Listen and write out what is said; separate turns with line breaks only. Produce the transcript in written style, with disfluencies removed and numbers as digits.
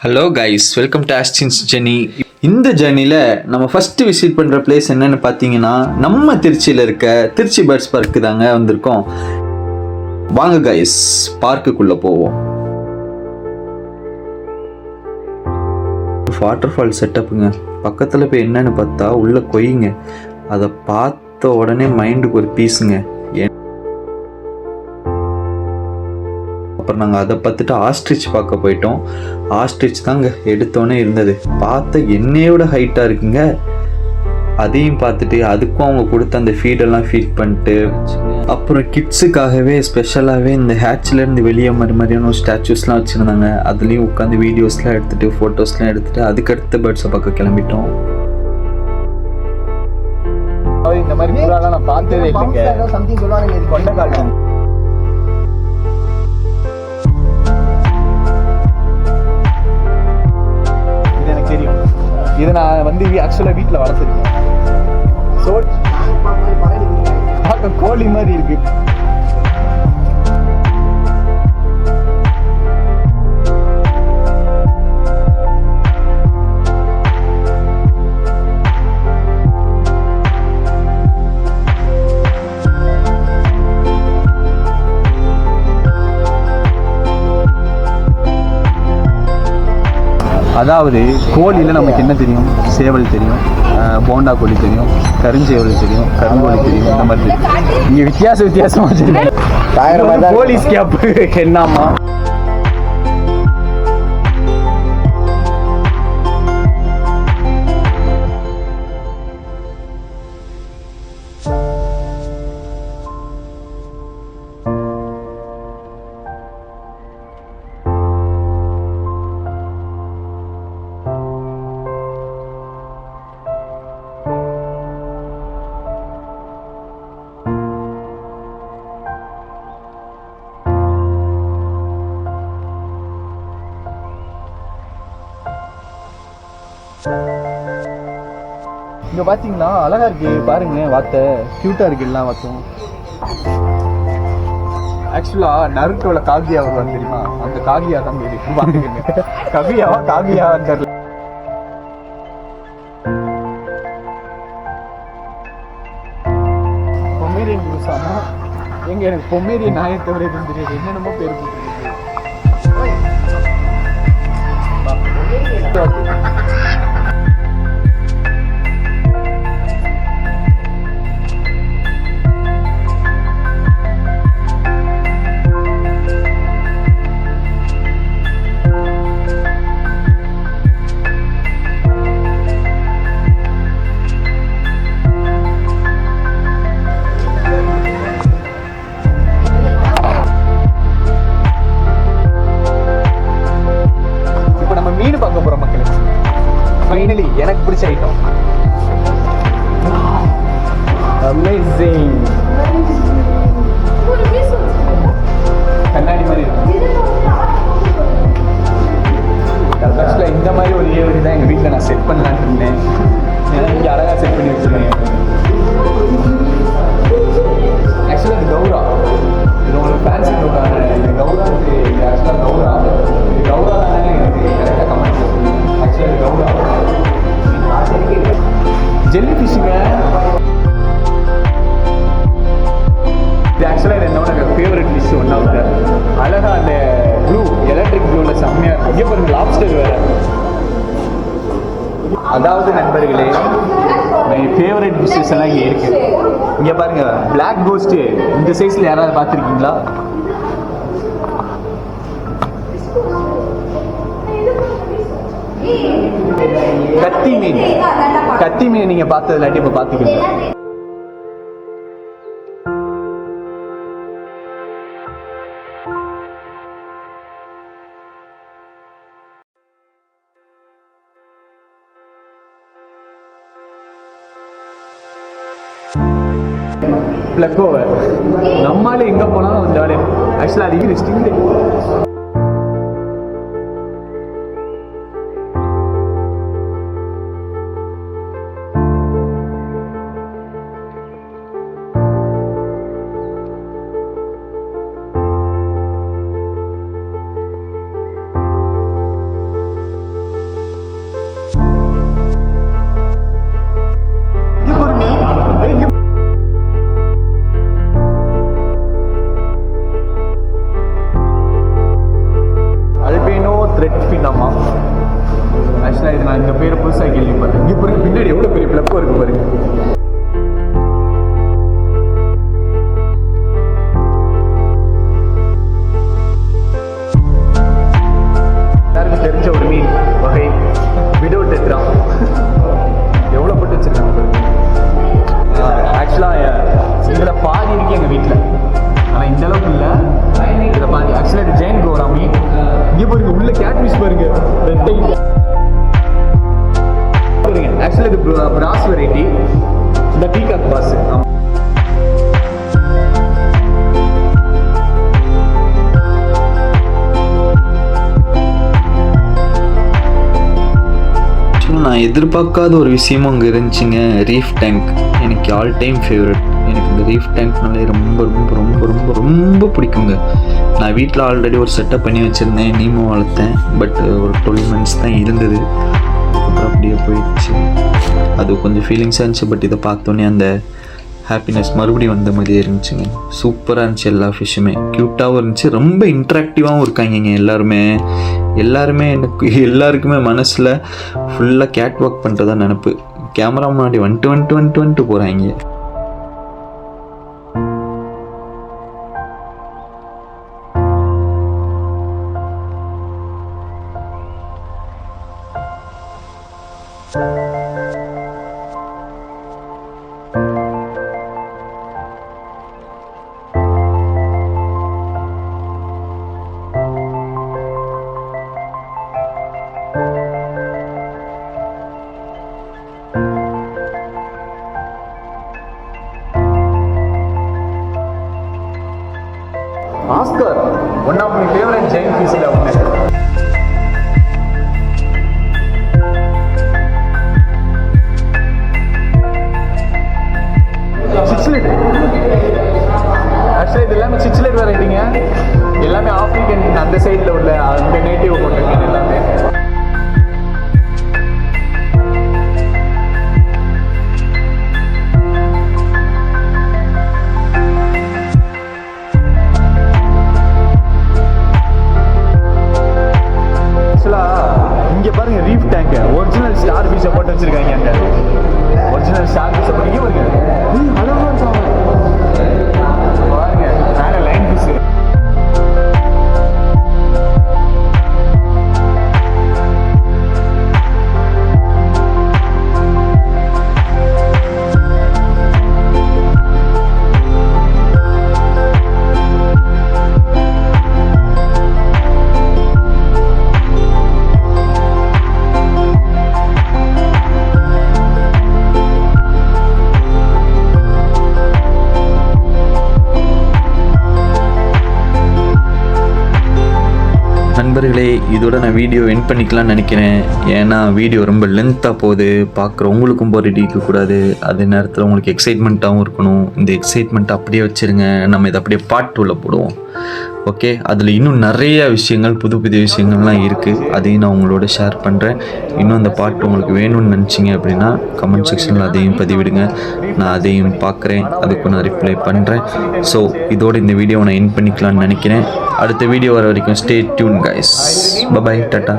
Hello guys, welcome to Austin's journey. இந்த ஜெர்னியில் நம்ம ஃபஸ்ட்டு விசிட் பண்ணுற பிளேஸ் என்னென்னு பார்த்தீங்கன்னா, நம்ம திருச்சியில் இருக்க திருச்சி பேர்ட்ஸ் பார்க்கு தாங்க வந்திருக்கோம். வாங்க கைஸ், பார்க்குக்குள்ளே போவோம். வாட்டர் ஃபால் செட்டப்புங்க. பக்கத்தில் போய் என்னென்னு பார்த்தா உள்ள கொய்யுங்க. அதை பார்த்த உடனே மைண்டுக்கு ஒரு பீஸுங்க. அப்புறம் நாங்கள் அதை பார்த்துட்டு ஆஸ்ட்ரிச் பார்க்க போயிட்டோம். ஆஸ்ட்ரிச் தாங்க எடுத்தோன்னே இருந்தது. பார்த்த என்னையோட ஹைட்டாக இருக்குங்க. அதையும் பார்த்துட்டு அதுக்கும் அவங்க கொடுத்த அந்த ஃபீடெல்லாம் ஃபீட் பண்ணிட்டு, அப்புறம் கிட்ஸுக்காகவே ஸ்பெஷலாகவே இந்த ஹேட்ச்லேருந்து வெளியே மாதிரியான ஒரு ஸ்டாச்சூஸ்லாம் வச்சுருந்தாங்க. அதுலேயும் உட்காந்து வீடியோஸ்லாம் எடுத்துகிட்டு ஃபோட்டோஸ்லாம் எடுத்துகிட்டு அதுக்கடுத்த பேர்ட்ஸை பார்க்க கிளம்பிட்டோம்.
இந்த மாதிரி புறாலாம் நான் பார்த்ததே இல்லைங்க. சம்திங் சொல்லுவாங்க, இது கொண்டைக்கால். இது எனக்கு தெரியும். இதை நான் வந்து ஆக்சுவலாக வீட்டில் வளர்த்துருக்கேன். ஸோ பார்க்க கோழி மாதிரி இருக்கு. அதாவது கோழியில் நமக்கு என்ன தெரியும்? சேவல் தெரியும், போண்டா கோழி தெரியும், கருஞ்சேவல் தெரியும், கருங்கோழி தெரியும். இந்த மாதிரி தெரியும். இங்கே வித்தியாசமாக வச்சுருக்கேன். போலீஸ் கேப்பு என்னம்மா? இங்கே பார்த்தீங்களா, அழகா இருக்கு பாருங்க. வார்த்தை க்யூட்டாக இருக்கு. எல்லாம் வார்த்தையும் ஆக்சுவலாக நருட்டோட காகியா வருவாங்க தெரியுமா? அந்த காகியா தான் பார்த்துக்கங்க. கவியாவா காகியா தெரியல. பொம்மேரியன் குருசாமா எங்க? எனக்கு பொம்மேரியன் நாயை தவிர எதுவும் தெரியாது. என்னென்னமோ பேர் போட்டுருக்கு. ஃபைனலி எனக்கு பிடிச்ச ஐட்டம். அமேசிங். கண்ணாடி மாதிரி ஆக்சுவலாக இந்த மாதிரி ஒரு ஏவரி தான் எங்கள் வீட்டில் நான் செட் பண்ணலான்ட்டு இருந்தேன். ஏன்னா இங்கே அழகாக செட் பண்ணி வச்சுருக்கேன். ஆக்சுவலாக இது கௌரா. இது உங்களுக்கு ஃபேன்சி கௌரா. இந்த கௌரா இது ஆக்சுவலாக கௌரா. இது கௌரா தானே எனக்கு கரெக்டாக கமெண்ட் பண்ணுங்க. ஆக்சுவலாக இது கௌரா. ஜெல்லி ஃபிஷ்ஷுங்க. இது ஆக்சுவலாக என்னோட favourite fish. One of the அழகா அந்த ப்ளூ, எலக்ட்ரிக் ப்ளூவில் செம்மையாக இருக்கும். இங்கே பாருங்க, லாப்ஸ்டர் வேறு. அதாவது நண்பர்களே, மை ஃபேவரட் ஃபிஷ்ஷஸ் எல்லாம் இங்கே இருக்கு. இங்கே பாருங்க, பிளாக் கோஸ்ட்டு. இந்த சைஸில் யாராவது பார்த்துருக்கீங்களா? கத்தி மீன். கத்தி மீன் நீங்க பார்த்தது இல்லாட்டி இப்ப பாத்துக்கீங்க. Plug over. நம்மளால எங்க போனாலும் ஜாலியா. ஆக்சுவலா அது ஸ்டிங். தாம்மா. ஆக்சுவலாக இது நான் இந்த பேரை புதுசாக கேள்விப்பட்டேன். இங்கே பாருங்க பின்னாடி எவ்வளோ பெரிய பிளப்போ இருக்குது பாருங்க. எல்லாருக்கும் தெரிஞ்ச ஒரு மீன் வகை விடோ டெட்ரா. எவ்வளோ போட்டு வச்சுருக்காங்க பாருங்க. ஆக்சுவலாக இதில் பாதி இருக்குது எங்கள் வீட்டில், ஆனால் இந்த அளவுக்கு இல்லை. இதில் பாதி ஆக்சுவலாக இது ஜெயின் கோரா மீன். இங்கே பாருங்க உள்ள கேட் ஃபிஷ் பாருங்க. ஆக்சுவலாக இது பிராஸ் வெரைட்டி. இந்த பீகாக் பாஸ்.
நான் எதிர்பார்க்காத ஒரு விஷயமும் அங்கே இருந்துச்சுங்க. ரீஃப் டேங்க் எனக்கு ஆல் டைம் ஃபேவரட். எனக்கு இந்த ரீஃப் டேங்க்னாலே ரொம்ப ரொம்ப ரொம்ப ரொம்ப ரொம்ப பிடிக்குங்க. நான் வீட்டில் ஆல்ரெடி ஒரு செட்டப் பண்ணி வச்சுருந்தேன், நீமோ வளர்த்தேன். பட் ஒரு 12 months தான் இருந்தது, அப்புறம் அப்படியே போயிடுச்சு. அது கொஞ்சம் ஃபீலிங்ஸாக இருந்துச்சு. பட் இதை பார்த்தோன்னே அந்த ஹாப்பினஸ் மறுபடியும் வந்த மாதிரியே இருந்துச்சுங்க. சூப்பராக இருந்துச்சு. எல்லா ஃபிஷ்ஷுமே க்யூட்டாகவும் இருந்துச்சு, ரொம்ப இன்ட்ராக்டிவாகவும் இருக்காங்க எல்லாருமே. எனக்கு எல்லாருக்குமே மனசில் ஃபுல்லாக கேட் வாக் பண்ணுறதா நினப்பு. கேமரா முன்னாடி வந்துட்டு போகிறாங்க.
Oscar one of my favourite ஜெயின் ஃபிஷ்ல ஒன்று. சிச்லெட். ஆக்சுவலாக இது எல்லாமே சிச்லெட் வெரைட்டிங்க. எல்லாமே ஆப்பிரிக்கன் அந்த சைடில் உள்ள அந்த நேட்டிவ் போட்டிருக்கேன் எல்லாமே. இங்கே பாருங்க ரீஃப் டேங்க் ஒரிஜினல் ஸ்டார் ஃபிஷ்ஷை போட்டு வச்சிருக்காங்க. அங்கே ஒரிஜினல் ஸ்டார் ஃபிஷ்ஷை போட்டு பாருங்க. அழகாக இருக்கும் பாருங்க. மேலே லைன் ஃபிஷ்.
நண்பர்களே, இதோட நான் வீடியோ எண்ட் பண்ணிக்கலாம்னு நினைக்கிறேன். ஏன்னா வீடியோ ரொம்ப லென்த்தாக போகுது, பார்க்குற உங்களுக்கும் போரிட்டி இருக்கக்கூடாது, அதே நேரத்தில் உங்களுக்கு எக்ஸைட்மெண்ட்டாகவும் இருக்கணும். இந்த எக்ஸைட்மெண்ட் அப்படியே வச்சுருங்க, நம்ம இதை அப்படியே பார்ட் 2ல் போடுவோம். ஓகே, அதில் இன்னும் நிறைய விஷயங்கள், புது புது விஷயங்கள்லாம் இருக்குது, அதையும் நான் உங்களோட ஷேர் பண்ணுறேன். இன்னும் அந்த பார்ட் உங்களுக்கு வேணும்னு நினச்சிங்க அப்படின்னா கமெண்ட் செக்ஷனில் அதையும் பதிவிடுங்க, நான் அதையும் பார்க்குறேன், அதுக்கு நான் ரிப்ளை பண்ணுறேன். ஸோ இதோட இந்த வீடியோவை நான் எண்ட் பண்ணிக்கலாம்னு நினைக்கிறேன். அடுத்த வீடியோ வர வரைக்கும் stay tuned guys. Bye tata.